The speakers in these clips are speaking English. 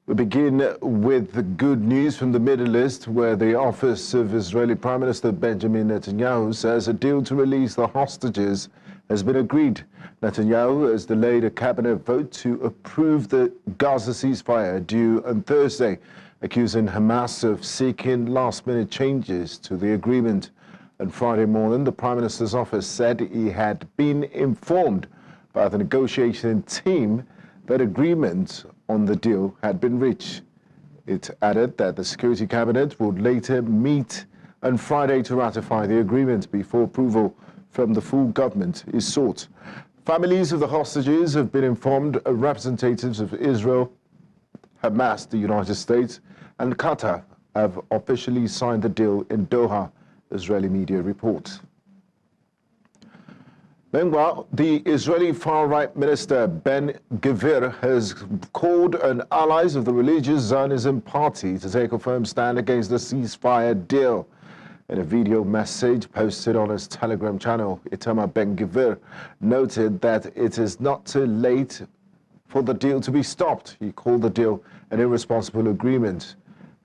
We begin with the good news from the Middle East, where the office of Israeli Prime Minister Benjamin Netanyahu says a deal to release the hostages has been agreed. Netanyahu has delayed a cabinet vote to approve the Gaza ceasefire due on Thursday, accusing Hamas of seeking last-minute changes to the agreement. On Friday morning, the Prime Minister's office said he had been informed by the negotiating team that agreement on the deal had been reached. It added that the Security Cabinet would later meet on Friday to ratify the agreement before approval from the full government is sought. Families of the hostages have been informed. Representatives of Israel, Hamas, the United States, and Qatar have officially signed the deal in Doha, Israeli media report. Meanwhile, the Israeli far-right minister Ben Gvir has called on allies of the religious Zionism party to take a firm stand against the ceasefire deal. In a video message posted on his Telegram channel, Itamar Ben Gvir noted that it is not too late for the deal to be stopped. He called the deal an irresponsible agreement,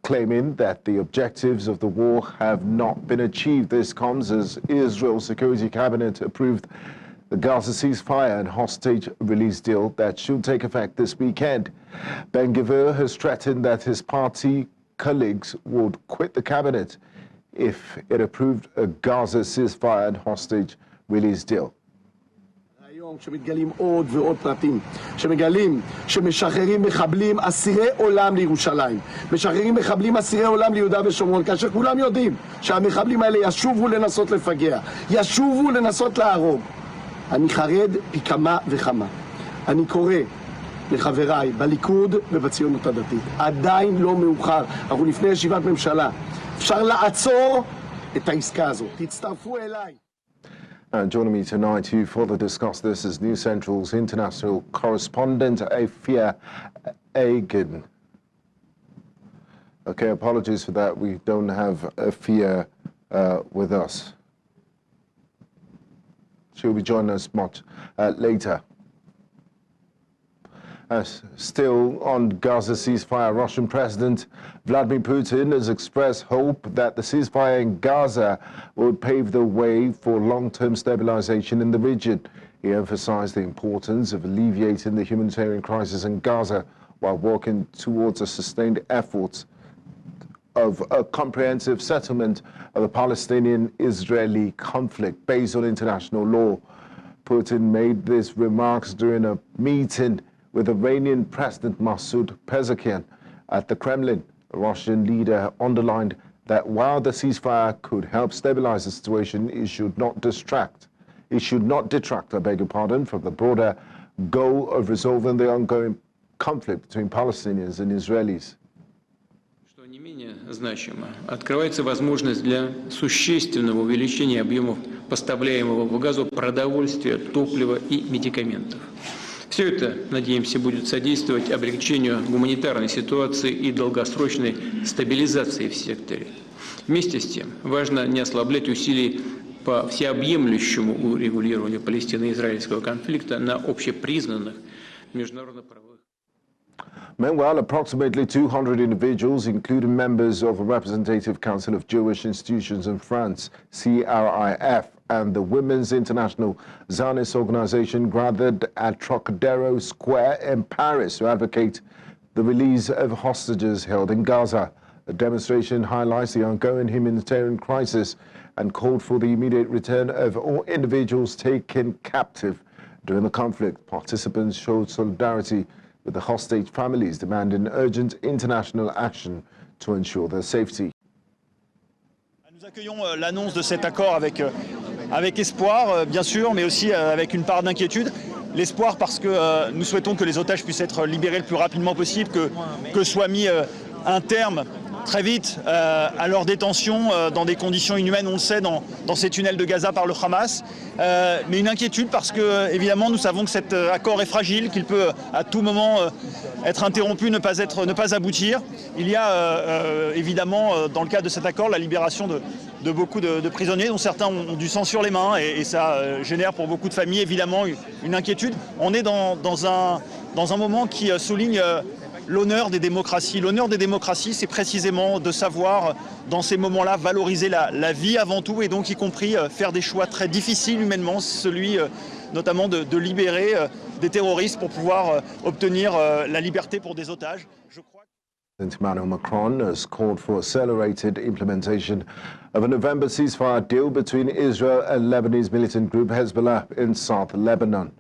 claiming that the objectives of the war have not been achieved. This comes as Israel's Security Cabinet approved the Gaza ceasefire and hostage release deal that should take effect this weekend. Ben Gvir has threatened that his party colleagues would quit the cabinet if it approved a Gaza ceasefire and hostage release deal. שמתגלים עוד ועוד פרטים, שמגלים שמשחררים מחבלים אסירי עולם לירושלים, משחררים מחבלים אסירי עולם ליהודה ושומרון, כאשר כולם יודעים שהמחבלים האלה ישובו לנסות לפגע, ישובו לנסות להרוג. אני חרד פי כמה וכמה. אני קורא לחבריי בליכוד ובציונות הדתית, עדיין לא מאוחר, אנחנו לפני ישיבת ממשלה, אפשר לעצור את העסקה הזאת, תצטרפו אליי. And joining me tonight to further discuss this is News Central's international correspondent, Afia Agen. Okay, apologies for that. We don't have Afia with us. She'll be joining us much later. Still on Gaza ceasefire, Russian President Vladimir Putin has expressed hope that the ceasefire in Gaza will pave the way for long-term stabilization in the region. He emphasized the importance of alleviating the humanitarian crisis in Gaza while working towards a sustained effort of a comprehensive settlement of the Palestinian-Israeli conflict based on international law. Putin made these remarks during a meeting with Iranian President Masoud Pezeshkian at the Kremlin. The Russian leader underlined that while the ceasefire could help stabilize the situation, it should not detract, I beg your pardon, from the broader goal of resolving the ongoing conflict between Palestinians and Israelis. Что не менее значимо, открывается возможность для существенного увеличения объемов поставляемого в Газу продовольствия, топлива и медикаментов. Все это, надеемся, будет содействовать облегчению гуманитарной ситуации и долгосрочной стабилизации в секторе. Вместе с тем, важно не ослаблять усилий по всеобъемлющему урегулированию палестино-израильского конфликта на общепризнанных международно-правовых. Meanwhile, approximately 200 individuals, including members of the Representative Council of Jewish Institutions in France, CRIF, and the Women's International Zionist Organization gathered at Trocadero Square in Paris to advocate the release of hostages held in Gaza. The demonstration highlights the ongoing humanitarian crisis and called for the immediate return of all individuals taken captive during the conflict. Participants showed solidarity with the hostage families, demanding urgent international action to ensure their safety. Nous accueillons l'annonce de cet accord avec espoir, bien sûr, mais aussi avec une part d'inquiétude. L'espoir parce que nous souhaitons que les otages puissent être libérés le plus rapidement possible, que soit mis un terme très vite à leur détention dans des conditions inhumaines, on le sait, dans ces tunnels de Gaza par le Hamas. Mais une inquiétude parce que, évidemment, nous savons que cet accord est fragile, qu'il peut à tout moment être interrompu, ne pas aboutir. Il y a évidemment, dans le cadre de cet accord, la libération de beaucoup de prisonniers, dont certains ont du sang sur les mains, et ça génère pour beaucoup de familles, évidemment, une inquiétude. On est dans un moment qui souligne l'honneur des démocraties. L'honneur des démocraties, c'est précisément de savoir, dans ces moments-là, valoriser la vie avant tout, et donc y compris faire des choix très difficiles humainement, celui notamment de libérer des terroristes pour pouvoir obtenir la liberté pour des otages. Je crois... President Emmanuel Macron has called for accelerated implementation of a November ceasefire deal between Israel and Lebanese militant group Hezbollah in South Lebanon.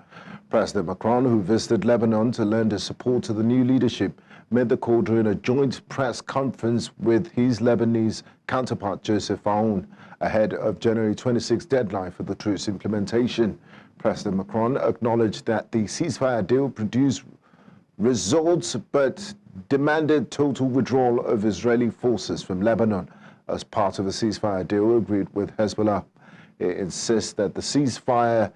President Macron, who visited Lebanon to lend his support to the new leadership, made the call during a joint press conference with his Lebanese counterpart Joseph Aoun ahead of January 26 deadline for the truce implementation. President Macron acknowledged that the ceasefire deal produced results but demanded total withdrawal of Israeli forces from Lebanon as part of a ceasefire deal agreed with Hezbollah. It insists that the ceasefire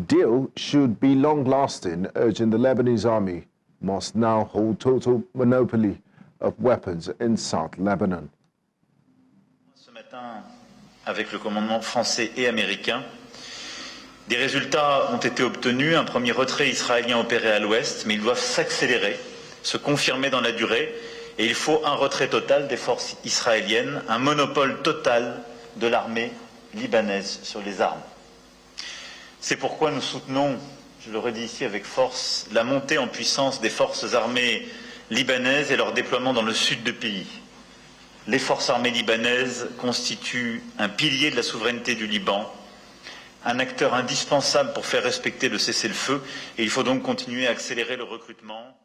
deal should be long-lasting, urging the Lebanese army must now hold total monopoly of weapons in South Lebanon. Ce matin, avec le commandement français et américain, des résultats ont été obtenus, un premier retrait israélien opéré à l'ouest, mais ils doivent s'accélérer, se confirmer dans la durée, et il faut un retrait total des forces israéliennes, un monopole total de l'armée libanaise sur les armes. C'est pourquoi nous soutenons, je le redis ici avec force, la montée en puissance des forces armées libanaises et leur déploiement dans le sud du pays. Les forces armées libanaises constituent un pilier de la souveraineté du Liban, un acteur indispensable pour faire respecter le cessez-le-feu, et il faut donc continuer à accélérer le recrutement.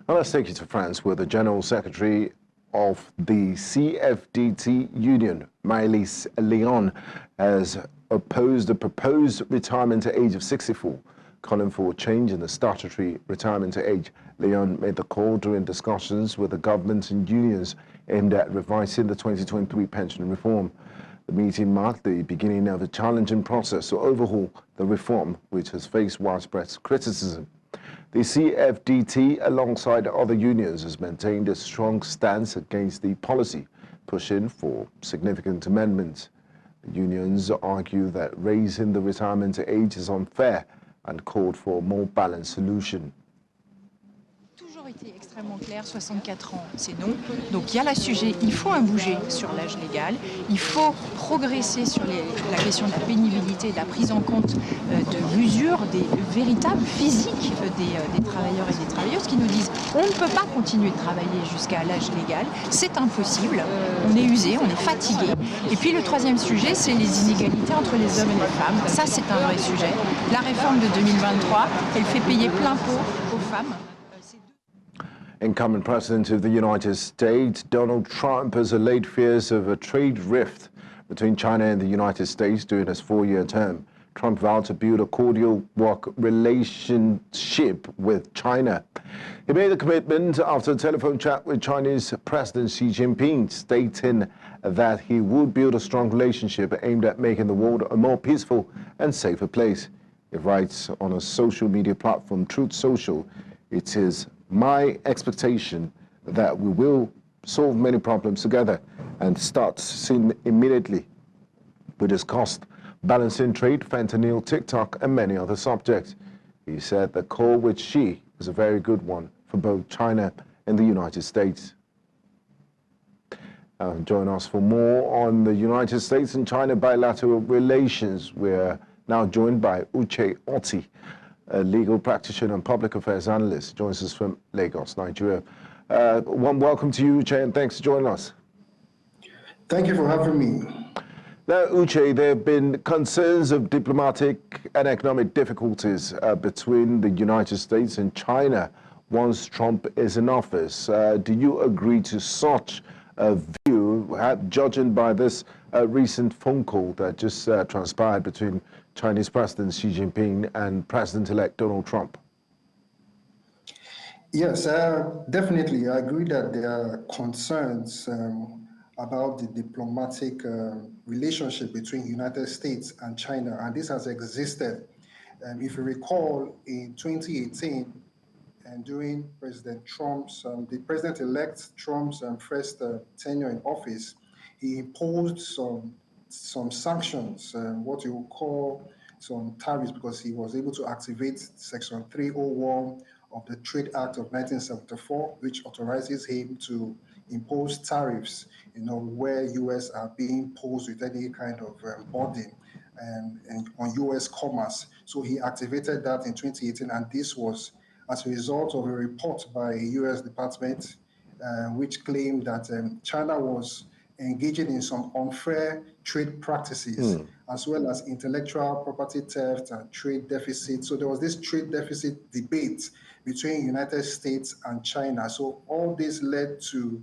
Well, let's take you to France, where the General Secretary of the CFDT Union, Maëlys Léon, has opposed the proposed retirement age of 64, calling for a change in the statutory retirement age. Léon made the call during discussions with the government and unions aimed at revising the 2023 pension reform. The meeting marked the beginning of a challenging process to overhaul the reform, which has faced widespread criticism. The CFDT, alongside other unions, has maintained a strong stance against the policy, pushing for significant amendments. The unions argue that raising the retirement age is unfair and called for a more balanced solution. Été extrêmement clair, 64 ans, c'est non. Donc il y a le sujet, il faut un bouger sur l'âge légal, il faut progresser sur la question de la pénibilité, de la prise en compte de l'usure des véritables physiques des travailleurs et des travailleuses qui nous disent on ne peut pas continuer de travailler jusqu'à l'âge légal, c'est impossible, on est usé, on est fatigué. Et puis le troisième sujet, c'est les inégalités entre les hommes et les femmes. Ça, c'est un vrai sujet. La réforme de 2023, elle fait payer plein pot aux femmes. Incumbent President of the United States, Donald Trump, has allayed fears of a trade rift between China and the United States during his four-year term. Trump vowed to build a cordial work relationship with China. He made the commitment after a telephone chat with Chinese President Xi Jinping, stating that he would build a strong relationship aimed at making the world a more peaceful and safer place. He writes on a social media platform, Truth Social, "It is my expectation that we will solve many problems together and start soon immediately. We discussed balancing trade, fentanyl, TikTok, and many other subjects." He said the call with Xi is a very good one for both China and the United States. Join us for more on the United States and China bilateral relations. We're now joined by Uche Oti, a legal practitioner and public affairs analyst, joins us from Lagos, Nigeria. One welcome to you, Uche, and thanks for joining us. Thank you for having me. Now, Uche, there have been concerns of diplomatic and economic difficulties between the United States and China once Trump is in office. Do you agree to such a view, judging by this recent phone call that just transpired between Chinese President Xi Jinping and President-elect Donald Trump? Yes, definitely. I agree that there are concerns about the diplomatic relationship between the United States and China, and this has existed. If you recall, in 2018, and during President Trump's, the President-elect Trump's first tenure in office, he imposed some sanctions, what you call some tariffs, because he was able to activate Section 301 of the Trade Act of 1974, which authorizes him to impose tariffs, where U.S. are being imposed with any kind of burden and on U.S. commerce. So he activated that in 2018, and this was as a result of a report by a U.S. department which claimed that China was engaging in some unfair trade practices, as well as intellectual property theft and trade deficit. So there was this trade deficit debate between United States and China. So all this led to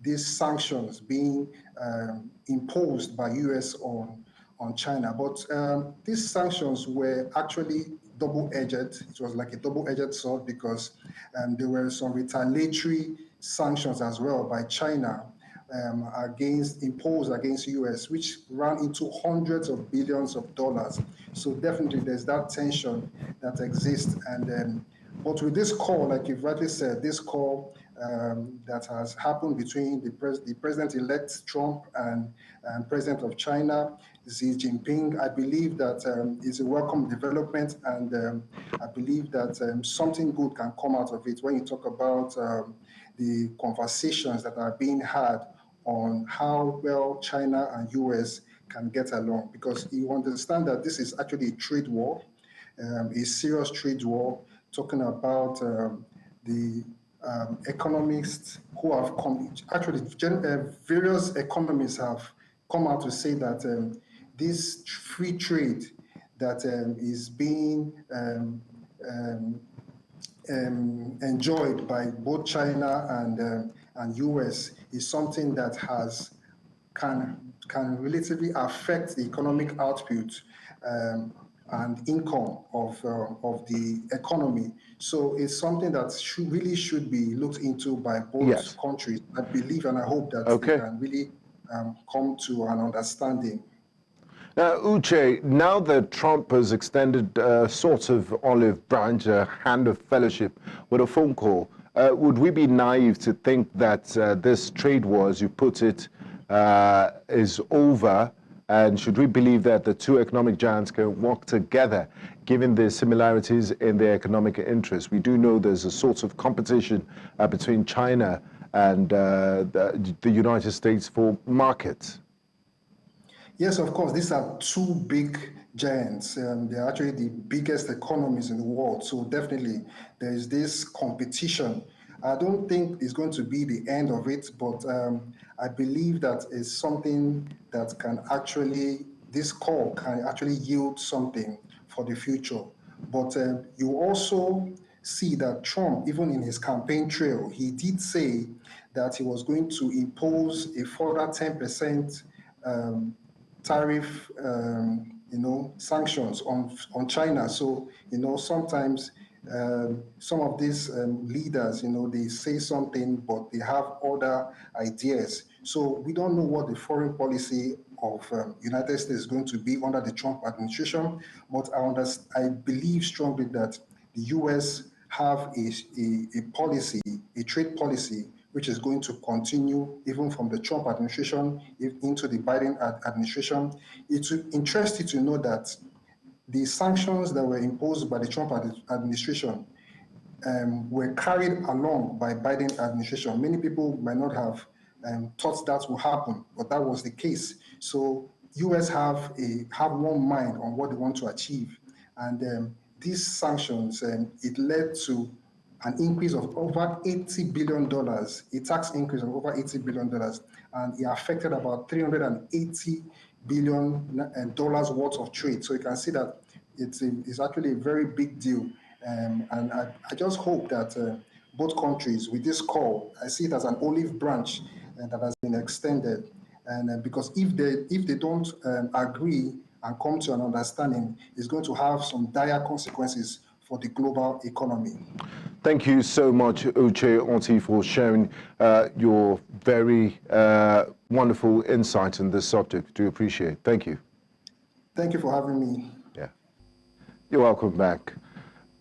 these sanctions being imposed by US on China. But these sanctions were actually double-edged. It was like a double-edged sword because there were some retaliatory sanctions as well by China imposed against US, which ran into hundreds of billions of dollars. So definitely there's that tension that exists. And but with this call, like you've rightly said, this call that has happened between the President-elect Trump and President of China, Xi Jinping, I believe that is a welcome development, and I believe that something good can come out of it when you talk about the conversations that are being had on how well China and US can get along, because you understand that this is actually a trade war, a serious trade war, talking about the economists who have come, actually various economists have come out to say that this free trade that is being enjoyed by both China and US is something that can relatively affect the economic output and income of the economy. So it's something that really should be looked into by both countries. I believe and I hope that they can really come to an understanding. Now, Uche, now that Trump has extended a sort of olive branch, a hand of fellowship with a phone call, would we be naive to think that this trade war, as you put it, is over? And should we believe that the two economic giants can work together, given the similarities in their economic interests? We do know there's a sort of competition between China and the United States for markets. Yes, of course. These are two big giants. They're actually the biggest economies in the world. So definitely there is this competition. I don't think it's going to be the end of it, but I believe that it's something that this call can actually yield something for the future. But you also see that Trump, even in his campaign trail, he did say that he was going to impose a further 10% tariff, sanctions on China. So, sometimes some of these leaders, they say something, but they have other ideas. So we don't know what the foreign policy of United States is going to be under the Trump administration. But I believe strongly that the U.S. have a policy, a trade policy, which is going to continue even from the Trump administration into the Biden administration. It's interesting to know that the sanctions that were imposed by the Trump administration were carried along by Biden administration. Many people might not have thought that would happen, but that was the case. So U.S. have one mind on what they want to achieve, and these sanctions it led to an increase of over $80 billion, a tax increase of over $80 billion, and it affected about $380 billion worth of trade. So you can see that it's actually a very big deal. And I just hope that both countries, with this call, I see it as an olive branch that has been extended. And because if they don't agree and come to an understanding, it's going to have some dire consequences for the global economy. Thank you so much, Uche Onti, for sharing your very wonderful insight on this subject. Do appreciate it. Thank you. Thank you for having me. Yeah. You're welcome back.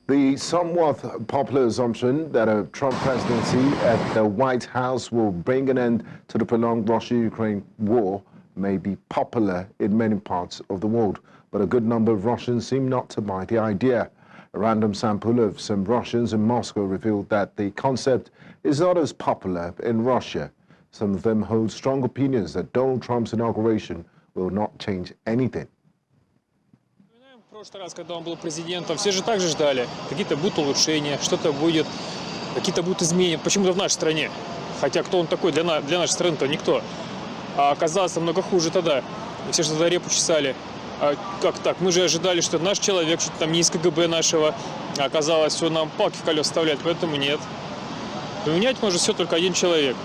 The somewhat popular assumption that a Trump presidency at the White House will bring an end to the prolonged Russia-Ukraine war may be popular in many parts of the world, but a good number of Russians seem not to buy the idea. A random sample of some Russians in Moscow revealed that the concept is not as popular in Russia. Some of them hold strong opinions that Donald Trump's inauguration will not change anything. В прошлый раз, когда он был президентом, все же также ждали. Какие-то будут улучшения, что-то будет, какие-то будут изменения. Почему-то в нашей стране. Хотя кто он такой для нашей страны-то? Никто. А оказалось намного хуже тогда. И все же тогда репу чесали. А как так? Мы же ожидали, что наш человек, что-то там не из КГБ нашего. А оказалось, что нам палки в колеса вставляют, поэтому нет. Поменять может все только один человек.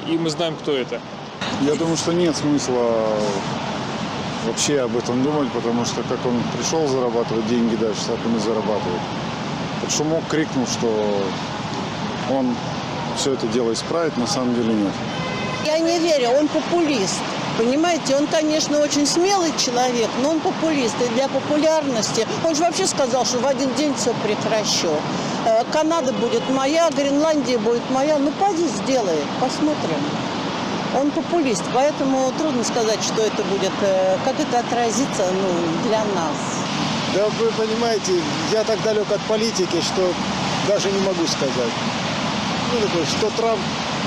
И мы знаем, кто это. Я думаю, что нет смысла вообще об этом думать, потому что как он пришел зарабатывать деньги дальше, так он и зарабатывает. Так что мог крикнуть, что он все это дело исправит, на самом деле нет. Я не верю, он популист. Понимаете, он, конечно, очень смелый человек, но он популист. И для популярности, он же вообще сказал, что в один день все прекращу. Канада будет моя, Гренландия будет моя. Ну, поди, сделай, посмотрим. Он популист, поэтому трудно сказать, что это будет, как это отразится для нас. Да вы понимаете, я так далек от политики, что даже не могу сказать. Что Трамп,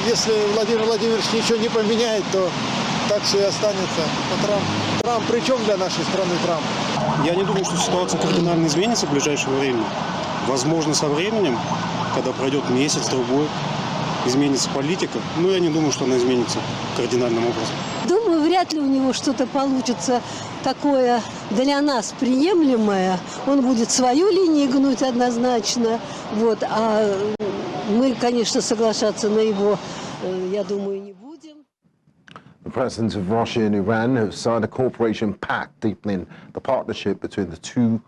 если Владимир Владимирович ничего не поменяет, то так все и останется. Трамп при чем для нашей страны Трамп? Я не думаю, что ситуация кардинально изменится в ближайшее время. Возможно, со временем, когда пройдет месяц-другой, изменится политика. Но я не думаю, что она изменится кардинальным образом. Думаю, вряд ли у него что-то получится такое для нас приемлемое. Он будет свою линию гнуть однозначно. А мы, конечно, соглашаться на его, я думаю, не будем. The presidents of Russia and Iran have signed a cooperation pact deepening the partnership between the two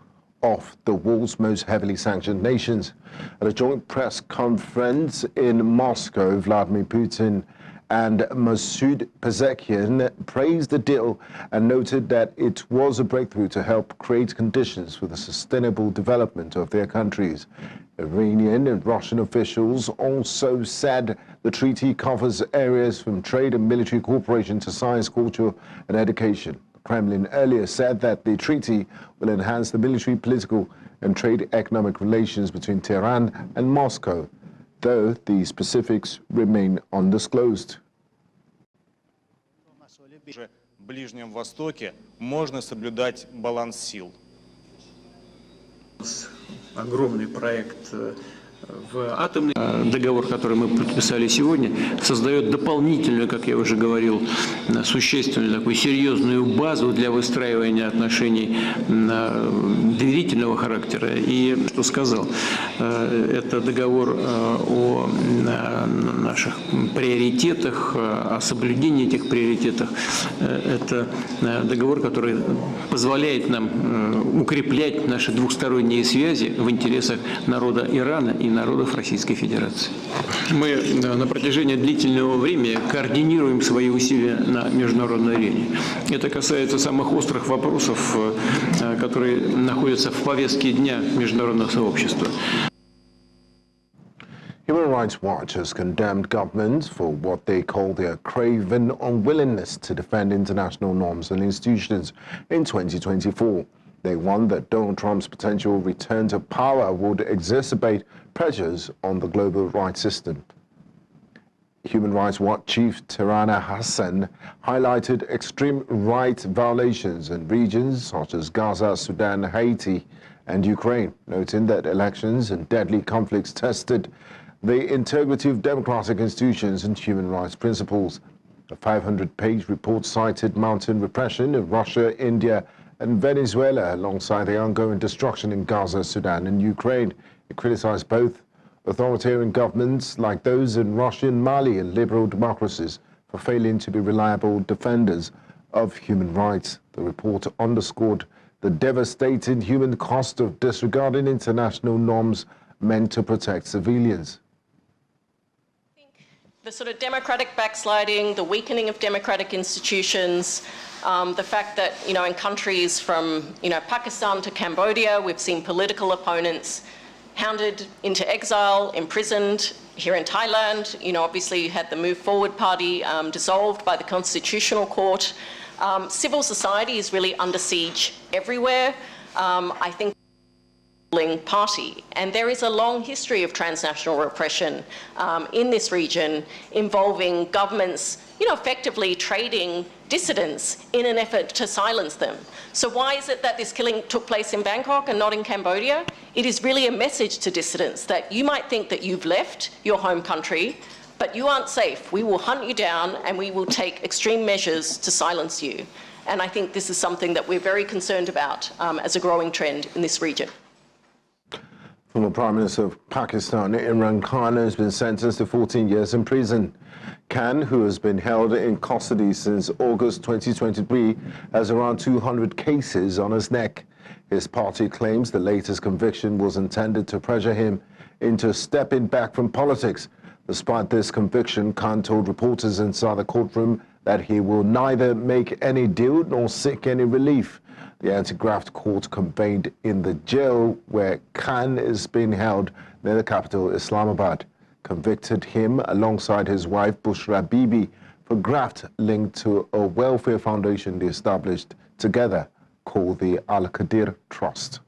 of the world's most heavily sanctioned nations. At a joint press conference in Moscow, Vladimir Putin and Masoud Pezeshkian praised the deal and noted that it was a breakthrough to help create conditions for the sustainable development of their countries. Iranian and Russian officials also said the treaty covers areas from trade and military cooperation to science, culture, and education. The Kremlin earlier said that the treaty will enhance the military, political, and trade economic relations between Tehran and Moscow, though the specifics remain undisclosed. В Ближнем Востоке можно соблюдать баланс сил. Огромный проект в атомный договор, который мы подписали сегодня, создает дополнительную, как я уже говорил, существенную такую серьезную базу для выстраивания отношений доверительного характера. И что сказал, это договор о наших приоритетах, о соблюдении этих приоритетов. Это договор, который позволяет нам укреплять наши двухсторонние связи в интересах народа Ирана и народов Российской Федерации. Мы на протяжении длительного времени координируем свои усилия на международной арене. Это касается самых острых вопросов, которые находятся в повестке дня международного сообщества. Human Rights Watch has condemned governments for what they call their craven unwillingness to defend international norms and institutions in 2024. They warn that Donald Trump's potential return to power would exacerbate pressures on the global rights system. Human Rights Watch Chief Tirana Hassan highlighted extreme rights violations in regions such as Gaza, Sudan, Haiti, and Ukraine, noting that elections and deadly conflicts tested the integrity of democratic institutions and human rights principles. A 500-page report cited mounting repression in Russia, India, and Venezuela, alongside the ongoing destruction in Gaza, Sudan, and Ukraine. It criticized both authoritarian governments like those in Russia and Mali and liberal democracies for failing to be reliable defenders of human rights. The report underscored the devastating human cost of disregarding international norms meant to protect civilians. The sort of democratic backsliding, the weakening of democratic institutions, the fact that, in countries from, Pakistan to Cambodia, we've seen political opponents hounded into exile, imprisoned. Here in Thailand, obviously you had the Move Forward Party dissolved by the Constitutional Court. Civil society is really under siege everywhere. I think party. And there is a long history of transnational repression in this region involving governments, effectively trading dissidents in an effort to silence them. So why is it that this killing took place in Bangkok and not in Cambodia? It is really a message to dissidents that you might think that you've left your home country, but you aren't safe. We will hunt you down and we will take extreme measures to silence you. And I think this is something that we're very concerned about as a growing trend in this region. Former Prime Minister of Pakistan, Imran Khan, has been sentenced to 14 years in prison. Khan, who has been held in custody since August 2023, has around 200 cases on his neck. His party claims the latest conviction was intended to pressure him into stepping back from politics. Despite this conviction, Khan told reporters inside the courtroom that he will neither make any deal nor seek any relief. The anti-graft court convened in the jail where Khan is being held near the capital, Islamabad, convicted him alongside his wife, Bushra Bibi, for graft linked to a welfare foundation they established together called the Al-Qadir Trust.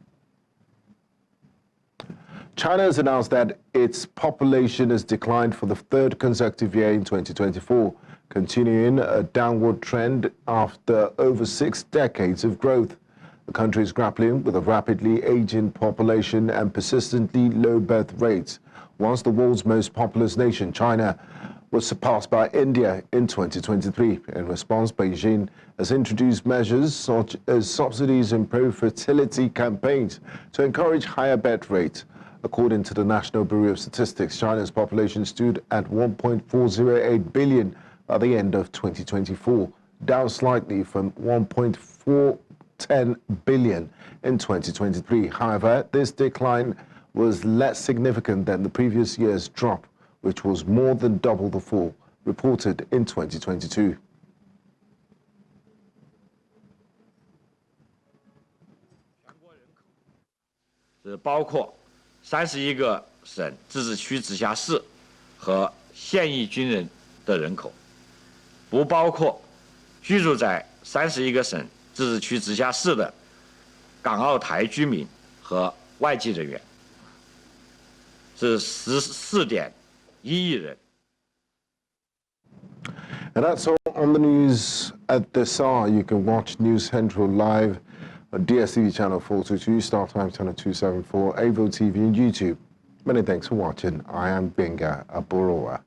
China has announced that its population has declined for the third consecutive year in 2024, continuing a downward trend after over 6 decades of growth. The country is grappling with a rapidly aging population and persistently low birth rates. Once the world's most populous nation, China was surpassed by India in 2023. In response, Beijing has introduced measures such as subsidies and pro-fertility campaigns to encourage higher birth rates. According to the National Bureau of Statistics, China's population stood at 1.408 billion by the end of 2024, down slightly from 1.410 billion in 2023. However, this decline was less significant than the previous year's drop, which was more than double the fall reported in 2022.是包括31个省、自治区、直辖市和现役军人的人口，不包括居住在31个省、自治区、直辖市的港澳台居民和外籍人员，是14.1亿人。 And that's all on the news at this hour. You can watch News Central live on DSTV channel 422, Star Times channel 274, AVO TV and YouTube. Many thanks for watching. I am Benga Aboroa.